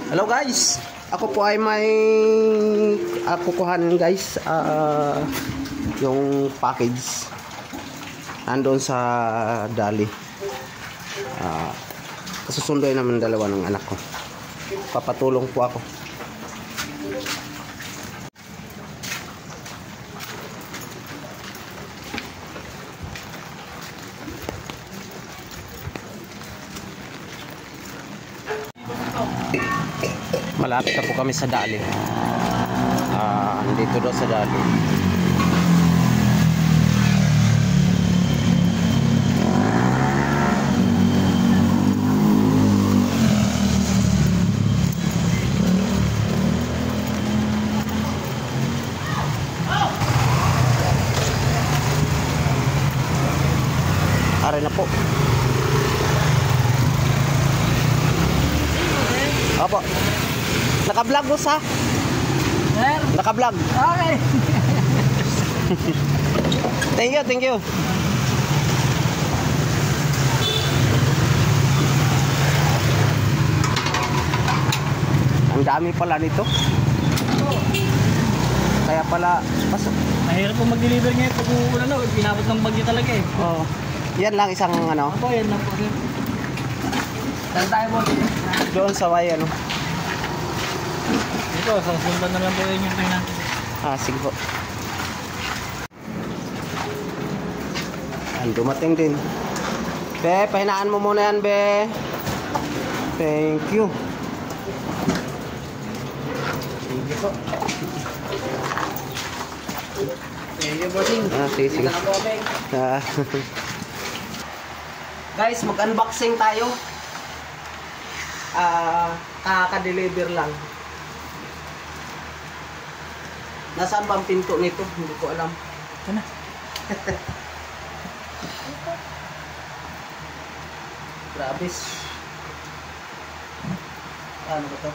Hello guys, ako po ay may kukuhanin guys, yung package andon sa Dali. Susunduin naman dalawa ng anak ko. Papatulong po ako. Malapit na po kami sa Dali. Dito daw sa Dali. Are na po. Opo. Naka-vlog boss ha? Naka-vlog. Okay. Thank you, thank you. Ang dami pala nito. Kaya pala Mahirap po mag-deliver ngayon pag uulan na. Pinabot ng bagyo talaga eh. oh, yan lang isang ano. Ako yan lang po. Saan tayo po? Doon sa way ano. Ito, sasundan na lang po yun yung tayo natin. Sige po. Dumating din. Be, pahinaan mo muna yan, be. Thank you. Sige po. Thank you, bossing. Sige. Guys, mag-unboxing tayo. Kaka-deliver lang. Nasaan ba ang pinto nito? Hindi ko alam. Ito na. Grabis. Ano ba ito?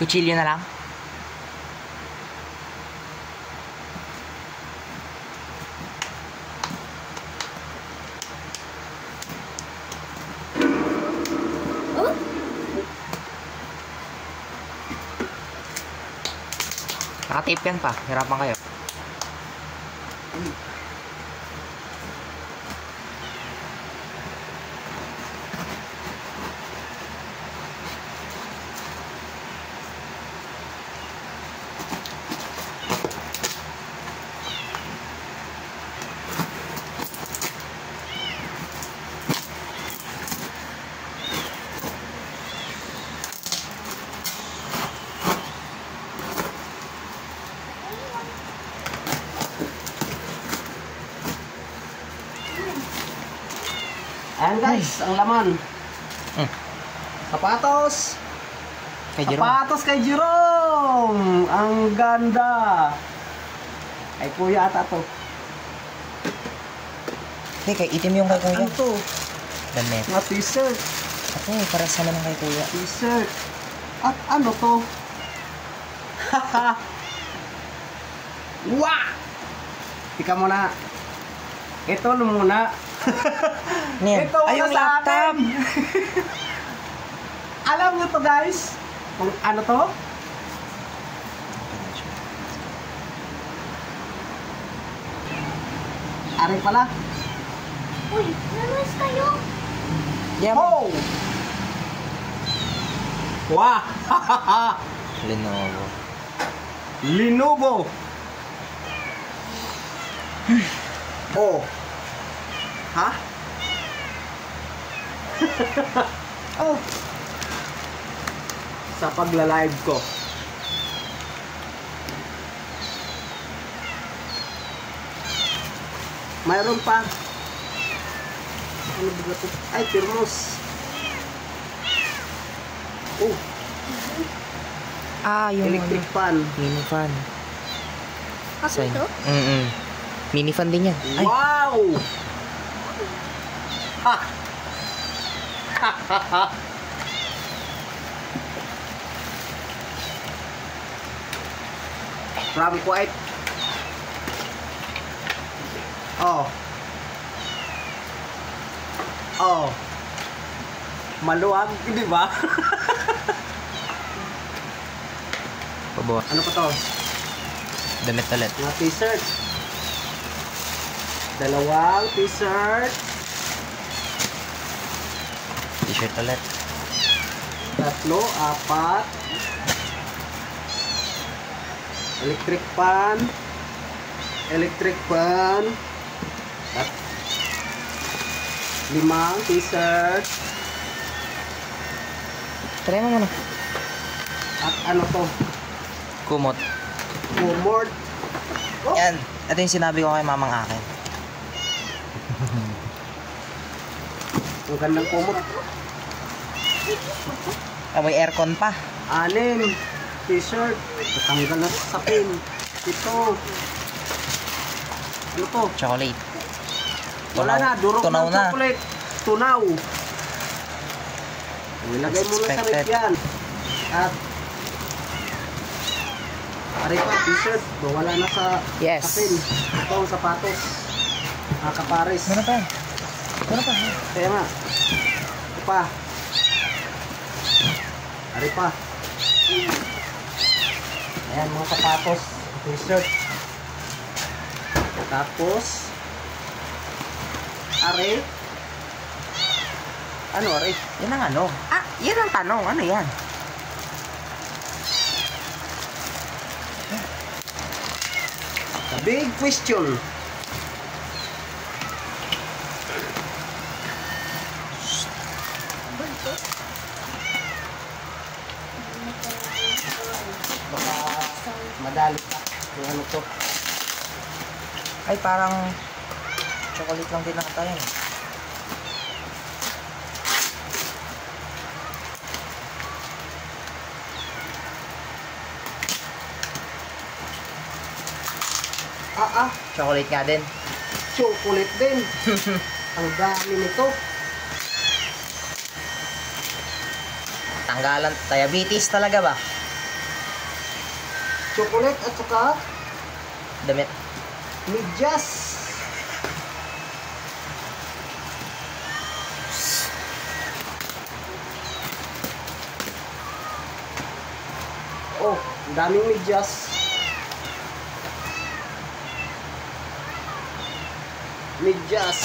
Kutsilyo na lang. Nakatape yan pa. Hirapan kayo. Ayan guys, ang laman. Sapatos. Kay Jerome. Sapatos kay Jerome. Ang ganda. Ay kuya ata to. Hindi, kay itim yung kay kuya. Ano to? Damit. Mga t-shirt. Ako, para sa naman kay kuya. T-shirt. At ano to? Haha. Wah! Tika muna. Ito muna. Ito ay, yung sa laptop. atin. Alam nyo to guys? Kung ano to? Ari pala. Uy, namas kayo. Yeah, Oh! Wah! Lenovo. Lenovo. Oh. Ha? Oh. Sa pagla-live ko. Mayroon pa. Ano ba ito? Ay, thermos. Oh, Yung electric fan. mini fan. Ako ito? Mini fan din yan. Ay, Wow! Ha! Ha ha ha! From Kuwait. Oh. Oh. Maluwag, di ba? Pabuha. Ano pa to? Damit ulit. Mga t-shirt. Dalawang t-shirt. T-shirt ulit. Tatlo, apat. Electric pan. Electric pan. At 5 t-shirt. Try mo muna. At ano to? Kumot. Kumort. Oh, Yan. Ito yung sinabi ko kay mamang akin. ang gandang kumot. May aircon pa. 6 t-shirt. Tatanggal na sa sapin. Ito. Ano to? Chocolate. Wala na. Durog Tunaw ng na. chocolate. Tunaw. Ilagay mo na sa Expected. rep yan. At aray pa, t-shirt. Wala na sa Yes. sapin. Ito ang sapatos. Mga kapares. Meron pa yan. Meron pa. Kaya nga. Ito pa. Aray pa. Ayan, mga sapatos. T-shirt. Tapos aray. Ano aray? Yan ang ano. Ah, yan ang tanong. Ano yan? The big question. Bulto. Baka madali pa. Kung ano to. Ay, parang chocolate lang din nakata yan. Chocolate nga din. Chocolate din. Ang dami nito. Tanggalan. Diabetes talaga ba? Chocolate at saka Damit. medyas. Oh, ang daming medyas. Medyas.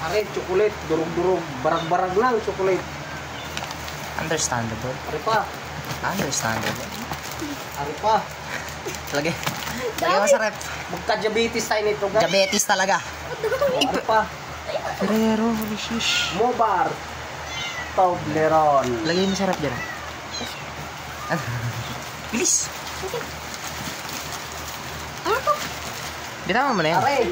Are, chocolate. Durog-durog. Barag-barag lang, chocolate. Understandable. Are pa. Understandable. Are pa. Lagi. Lagi mo sa rep. Magka-diabetes tayo nito, guys. Diabetes talaga. Oh, are pa. Ferrero, holy shish. Mobar. Toblerone. Lagay mo sa rep dyan. Ano? Bilis. Ano to? Bitawan mo na yan. Are.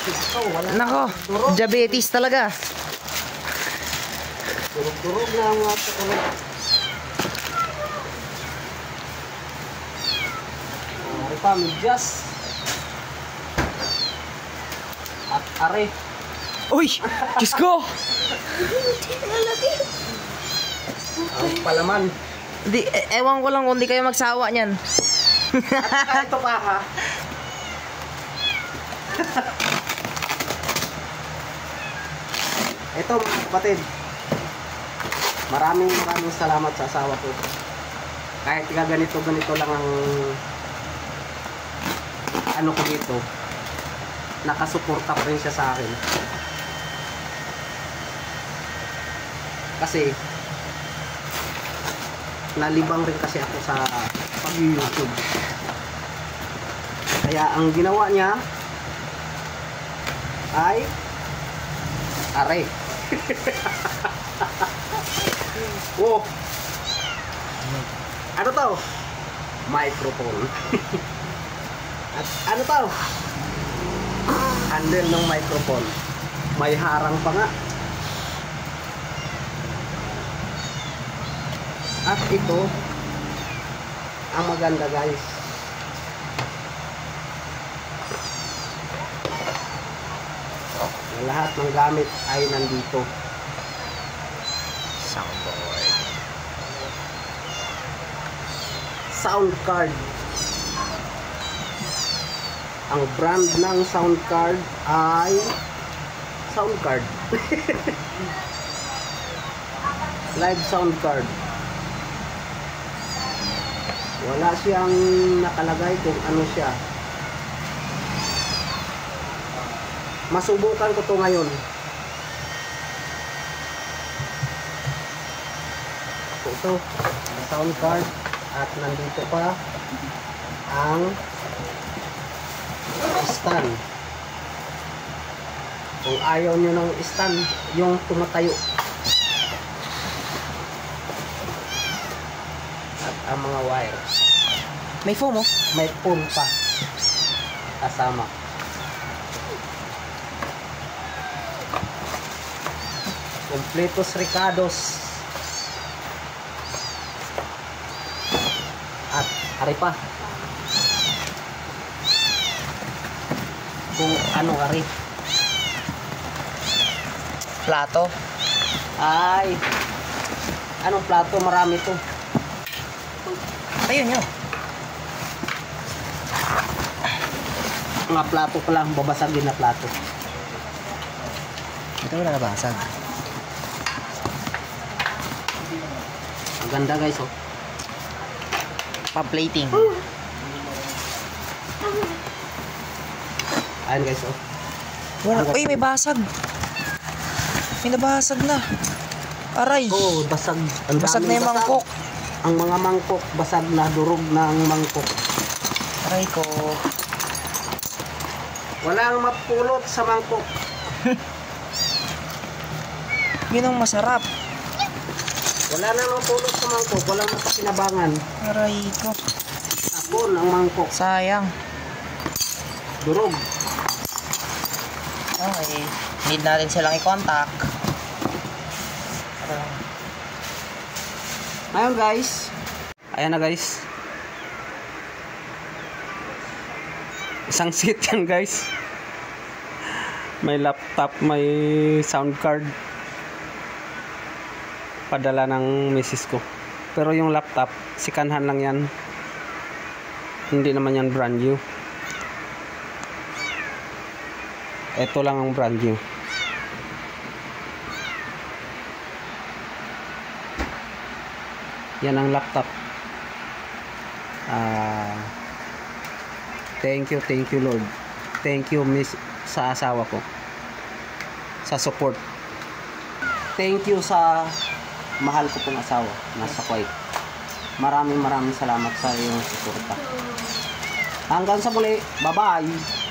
Ito, wala. Nako, Durog. diabetes talaga. Durog-durog na ang mga chocolate. Are pa, medyas. At are. Uy! Diyos ko! Ang palaman. Di, ewan ko lang kung di kayo magsawa niyan. Ito pa ha. Ito mga kapatid. Maraming salamat sa asawa ko. Kahit ganito lang ang ano ko dito. Nakasuporta pa rin siya sa akin. Kasi nalibang rin kasi ako sa pag-YouTube. Kaya ang ginawa niya ay are. Oh. Ano to? Microphone. At ano to? Handle ng microphone. May harang pa nga. At ito ang maganda, guys. Lahat ng gamit ay nandito. Soundboard. Sound card. Ang brand ng sound card ay sound card. Live sound card. Wala siyang nakalagay kung ano siya. Masubukan ko to ngayon. Ito, sound card. At nandito pa ang stand. Kung ayaw nyo ng stand, yung tumatayo. At ang mga wire. May foam oh. May phone pa kasama. Completos Ricardos. At ari pa. Kung ano ari. Plato. Ay. Anong plato? Marami to. Ayun yun. Mga plato pa lang. Babasagin na plato. Ito wala nabasag. Ang ganda guys oh. Pa-plating. Ayan guys oh. Wala. Uy, may basag. May nabasag na. Aray. Oh, basag. Ang Basag daming na yung mangkok. Ang mga mangkok basag na, durog na ang mangkok. Aray ko. Walang mapulot sa mangkok. Yun ang masarap. Wala na mapulot sa mangkok, walang mapakinabangan. Aray ko. Apon ang mangkok, Sayang. durog. Okay. Need natin silang i-contact. Ngayon guys, ayan na guys. Isang seat yan guys. May laptop, may sound card. Padala ng misis ko. Pero yung laptop, sikanhan lang yan. Hindi naman yan brand new. Ito lang ang brand new. Yan ang laptop. Thank you Lord. Thank you miss sa asawa ko sa support. Thank you sa mahal ko pong asawa nasa Kuwait. Maraming salamat sa iyong suporta. Hanggang sa muli. Bye bye.